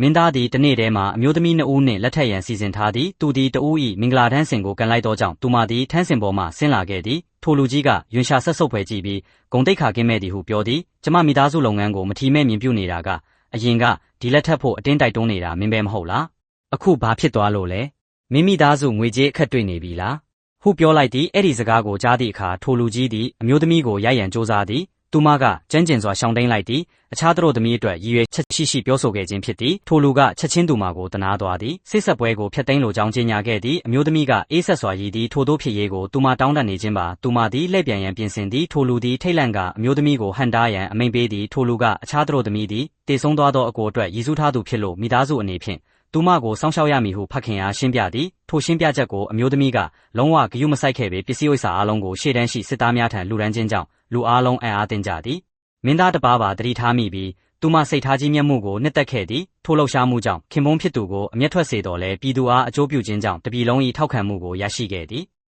မင်းသားသည်တနေ့တည်းမှာအမျိုးသမီးနှစ်ဦးနှင့်လက်ထပ်ရန်စီစဉ်ထားသည်သူသည်တဦး၏မင်္ဂလာထမ်းစင်ကိုကန်လိုက်သောကြောင့်သူမသည်ထမ်းစင်ပေါ်မှဆင်းလာခဲ့သည်ထိုလူကြီးကယွန်ရှာဆက်ဆုပ်ဖွယ်ကြည့်ပြီးဂုံတိတ်ခါကင်းမဲ့သည်ဟုပြောသည်ကျမမိသားစုလုပ်ငန်းကိုမထီမဲ့မြင်ပြုနေတာကအရင်ကဒီလက်ထပ်ဖို့အတင်းတိုက်တွန်းနေတာမင်းပဲမဟုတ်လားအခုဘာဖြစ်သွားလို့လဲမိမိသားစုငွေကြေးအခက်တွေ့နေပြီလားဟုပြောလိုက်သည်အဲ့ဒီစကားကိုကြားသည့်အခါထိုလူကြီးသည်အမျိုးသမီးကိုရိုက်ရန်ကြိုးစားသည်သူမကကြမ်းကျင်စွာရှောင်တိန်လိုက်သည်အခြားသူတို့သမီးအတွက်ရည်ရွယ်ချက်ရှိပြောဆိုခဲ့ခြင်းဖြစ်သည်ထိုလူကချက်ချင်းသူမကိုတနာသွားသည်စိတ်ဆက်ပွဲကိုဖျက်သိမ်းလိုကြောင်းကြေညာခဲ့သည်အမျိုးသမီးကအေးဆက်စွာရည်သည်ထိုတို့ဖြစ်ရေးကိုသူမတောင်းတနေခြင်းပါသူမသည်လှည့်ပြန်ရန်ပြင်ဆင်သည်ထိုလူသည်ထိတ်လန့်ကအမျိုးသမီးကိုဟန်တားရန်အမိန့်ပေးသည်ထိုလူကအခြားသူတို့သမီးသည်တည်ဆုံးသွားသောအကိုအတွက်ရည်စူးထားသူဖြစ်လို့မိသားစုအနေဖြင့်သူမကိုစောင့်ရှောက်ရမည်ဟုဖခင်အားရှင်းပြသည်ထိုရှင်းပြချက်ကိုအမျိုးသမီးကလုံးဝဂရုမစိုက်ခဲ့ပေပစ္စည်းဥစ္စာအလုံးကိုရှေ့တန်းရှိစစ်သားများထံလှူဒန်းခြင်းကြောင့်လူအားလုံးအံ့အားသင့်ကြသည်မင်းသားတစ်ပါးပါသတိထားမိပြီးသူမစိတ်ထားကြီးမြတ်မှုကိုနှစ်သက်ခဲ့သည်ထိုလှုပ်ရှားမှုကြောင့်ခင်ပွန်းဖြစ်သူကိုအမျက်ထွက်စေတော်လဲပြည်သူအားအကျိုးပြုခြင်းကြောင့်တပြည်လုံး၏ထောက်ခံမှုကိုရရှိခဲ့သည်